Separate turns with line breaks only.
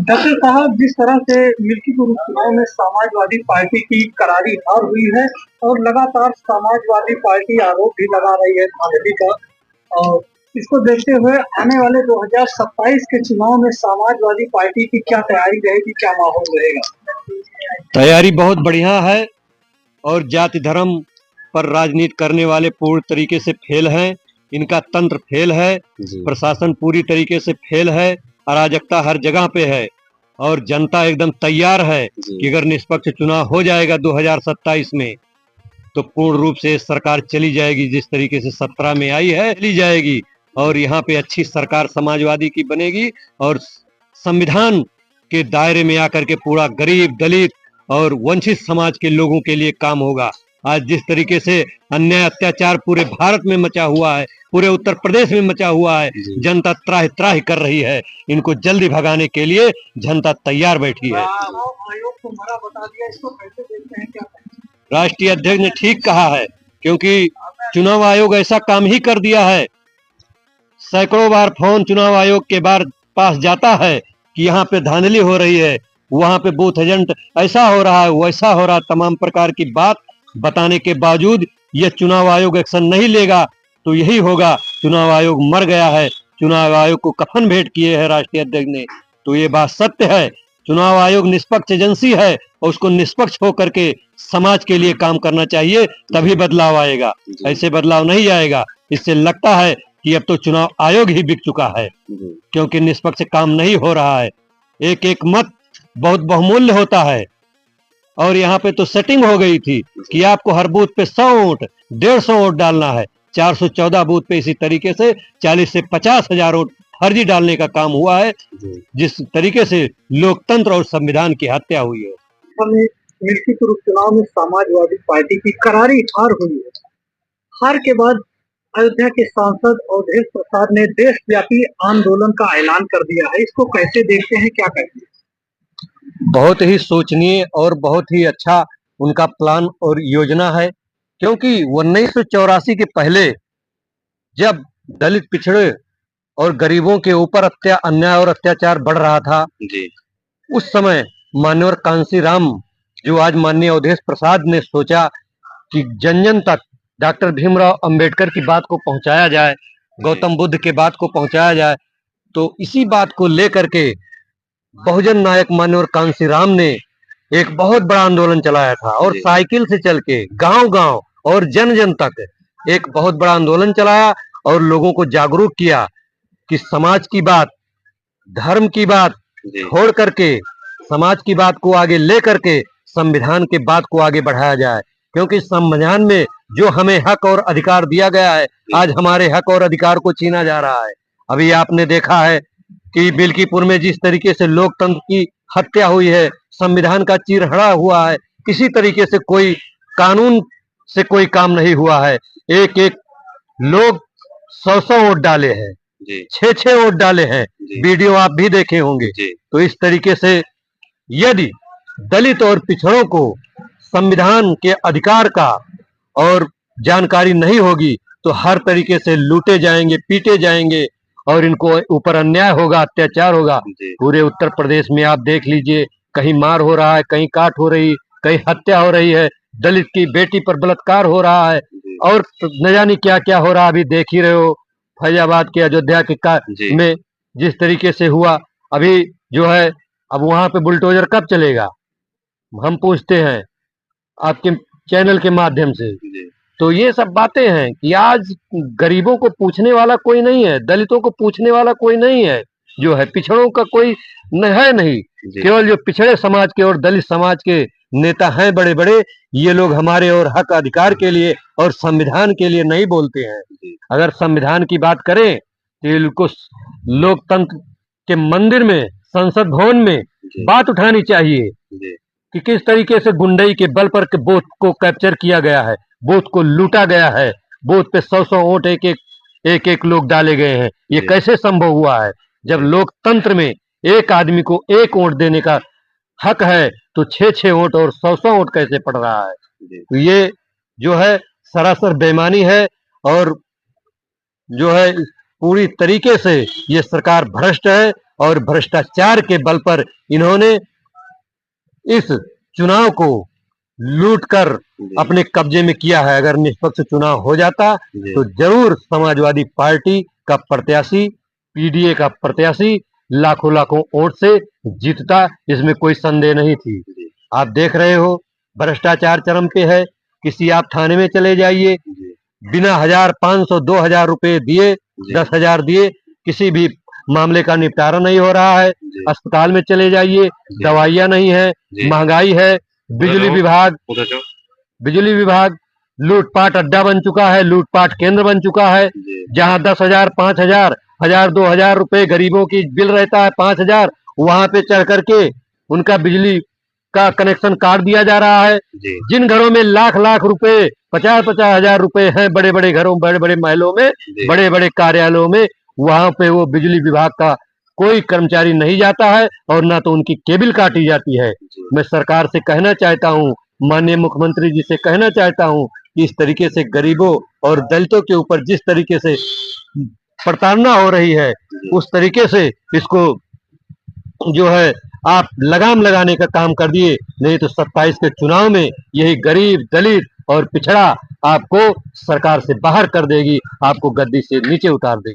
Doctor साहब, जिस तरह से मिल्कीपुर उपचुनाव में समाजवादी पार्टी की करारी हार हुई है और लगातार समाजवादी पार्टी आरोप भी लगा रही है धांधली का, और इसको देखते हुए आने वाले 2027 के चुनाव में समाजवादी पार्टी की क्या तैयारी रहेगी, क्या माहौल रहेगा?
तैयारी बहुत बढ़िया है और जाति धर्म पर राजनीति करने वाले पूर्ण तरीके से फेल हैं। इनका तंत्र फेल है, प्रशासन पूरी तरीके से फेल है, अराजकता हर जगह पे है और जनता एकदम तैयार है कि अगर निष्पक्ष चुनाव हो जाएगा 2027 में तो पूर्ण रूप से सरकार चली जाएगी। जिस तरीके से 17 में आई है चली जाएगी और यहाँ पे अच्छी सरकार समाजवादी की बनेगी और संविधान के दायरे में आकर के पूरा गरीब, दलित और वंचित समाज के लोगों के लिए काम होगा। आज जिस तरीके से अन्याय अत्याचार पूरे भारत में मचा हुआ है, पूरे उत्तर प्रदेश में मचा हुआ है, जनता त्राहि त्राहि कर रही है। इनको जल्दी भगाने के लिए जनता तैयार बैठी है।
आयोग को मरा बता दिया, इसको कैसे देखते हैं, क्या
राष्ट्रीय अध्यक्ष ने ठीक कहा है, क्योंकि चुनाव आयोग ऐसा काम ही कर दिया है। सैकड़ों बार फोन चुनाव आयोग के पास जाता है कि यहाँ पे धांधली हो रही है, वहां पे बूथ एजेंट ऐसा हो रहा है, वैसा हो रहा है। तमाम प्रकार की बात बताने के बावजूद ये चुनाव आयोग एक्शन नहीं लेगा तो यही होगा, चुनाव आयोग मर गया है। चुनाव आयोग को कफन भेंट किए है राष्ट्रीय अध्यक्ष ने। तो ये बात सत्य है, चुनाव आयोग निष्पक्ष एजेंसी है और उसको निष्पक्ष होकर के समाज के लिए काम करना चाहिए, तभी बदलाव आएगा। ऐसे बदलाव नहीं आएगा। इससे लगता है कि अब तो चुनाव आयोग ही बिक चुका है, क्योंकि निष्पक्ष काम नहीं हो रहा है। एक एक मत बहुत बहुमूल्य होता है और यहाँ पे तो सेटिंग हो गई थी कि आपको हर बूथ पे 100 वोट, 150 वोट डालना है। 414 बूथ पे इसी तरीके से 40 से 50 हजार वोट फर्जी डालने का काम हुआ है, जिस तरीके से लोकतंत्र और संविधान की हत्या हुई है।
मिल्कीपुर उपचुनाव में समाजवादी पार्टी की करारी हार हुई है। हार के बाद अयोध्या के सांसद अवधेश प्रसाद ने देशव्यापी आंदोलन का ऐलान कर दिया है। इसको कैसे देखते हैं, क्या कहते हैं?
बहुत ही सोचनीय और बहुत ही अच्छा उनका प्लान और योजना है, क्योंकि 1984 के पहले जब दलित, पिछड़े और गरीबों के ऊपर अन्याय और अत्याचार बढ़ रहा था जी, उस समय मान्यवर कांशीराम, जो आज माननीय अवधेश प्रसाद ने सोचा कि जन जन तक डॉक्टर भीमराव अंबेडकर की बात को पहुंचाया जाए, गौतम बुद्ध के बात को पहुंचाया जाए, तो इसी बात को लेकर के बहुजन नायक मान्यवर कांशीराम ने एक बहुत बड़ा आंदोलन चलाया था और साइकिल से चल के गांव गांव और जन जन तक एक बहुत बड़ा आंदोलन चलाया और लोगों को जागरूक किया कि समाज की बात, धर्म की बात छोड़ करके समाज की बात को आगे ले करके संविधान के बात को आगे बढ़ाया जाए, क्योंकि संविधान में जो हमें हक और अधिकार दिया गया है, आज हमारे हक और अधिकार को छीना जा रहा है। अभी आपने देखा है कि मिल्कीपुर में जिस तरीके से लोकतंत्र की हत्या हुई है, संविधान का चीरहरण हुआ है, किसी तरीके से कोई कानून से कोई काम नहीं हुआ है। एक एक लोग 100 वोट डाले हैं, 6 वोट डाले हैं, वीडियो आप भी देखे होंगे। तो इस तरीके से यदि दलित और पिछड़ों को संविधान के अधिकार का और जानकारी नहीं होगी तो हर तरीके से लूटे जाएंगे, पीटे जाएंगे और इनको ऊपर अन्याय होगा, अत्याचार होगा। पूरे उत्तर प्रदेश में आप देख लीजिए, कहीं मार हो रहा है, कहीं काट हो रही, कहीं हत्या हो रही है, दलित की बेटी पर बलात्कार हो रहा है और न जाने क्या क्या हो रहा है। अभी देख ही रहे हो फैजाबाद के अयोध्या के में जिस तरीके से हुआ। अभी जो है, अब वहां पे बुलडोजर कब चलेगा, हम पूछते हैं आपके चैनल के माध्यम से। तो ये सब बातें हैं कि आज गरीबों को पूछने वाला कोई नहीं है, दलितों को पूछने वाला कोई नहीं है, जो है पिछड़ों का कोई है नहीं। केवल जो पिछड़े समाज के और दलित समाज के नेता हैं बड़े बड़े, ये लोग हमारे और हक अधिकार के लिए और संविधान के लिए नहीं बोलते हैं। अगर संविधान की बात करें तो इनको लोकतंत्र के मंदिर में, संसद भवन में बात उठानी चाहिए कि किस तरीके से गुंडई के बल पर बूथ को कैप्चर किया गया है, बूथ को लूटा गया है, बूथ पे 100 वोट एक एक लोग डाले गए हैं। ये कैसे संभव हुआ है? जब लोकतंत्र में एक आदमी को एक वोट देने का हक है तो 6 वोट और 100 वोट कैसे पड़ रहा है? तो ये जो है सरासर बेईमानी है और जो है पूरी तरीके से ये सरकार भ्रष्ट है और भ्रष्टाचार के बल पर इन्होंने इस चुनाव को लूट कर अपने कब्जे में किया है। अगर निष्पक्ष चुनाव हो जाता तो जरूर समाजवादी पार्टी का प्रत्याशी, पीडीए का प्रत्याशी लाखों लाखों वोट से जीतता, इसमें कोई संदेह नहीं थी। आप देख रहे हो भ्रष्टाचार चरम पे है। किसी आप थाने में चले जाइए, बिना 1000, 500, 2000 रुपए दिए, 10,000 दिए, किसी भी मामले का निपटारा नहीं हो रहा है। अस्पताल में चले जाइए, दवाइयां नहीं है, महंगाई है। बिजली विभाग लूटपाट अड्डा बन चुका है, लूटपाट केंद्र बन चुका है। जहां 10,000, 5,000, 1,000, 2,000 रुपए गरीबों की बिल रहता है, 5,000, वहां पे चढ़ करके उनका बिजली का कनेक्शन काट दिया जा रहा है। जिन घरों में लाख लाख रुपए, 50-50 हजार रुपए हैं, बड़े बड़े घरों, बड़े बड़े महलों में, बड़े बड़े कार्यालयों में, वहां पे वो बिजली विभाग का कोई कर्मचारी नहीं जाता है और ना तो उनकी केबिल काटी जाती है। मैं सरकार से कहना चाहता हूँ, माननीय मुख्यमंत्री जी से कहना चाहता हूँ कि इस तरीके से गरीबों और दलितों के ऊपर जिस तरीके से प्रताड़ना हो रही है, उस तरीके से इसको जो है आप लगाम लगाने का काम कर दिए, नहीं तो 27 के चुनाव में यही गरीब, दलित और पिछड़ा आपको सरकार से बाहर कर देगी, आपको गद्दी से नीचे उतार देगी।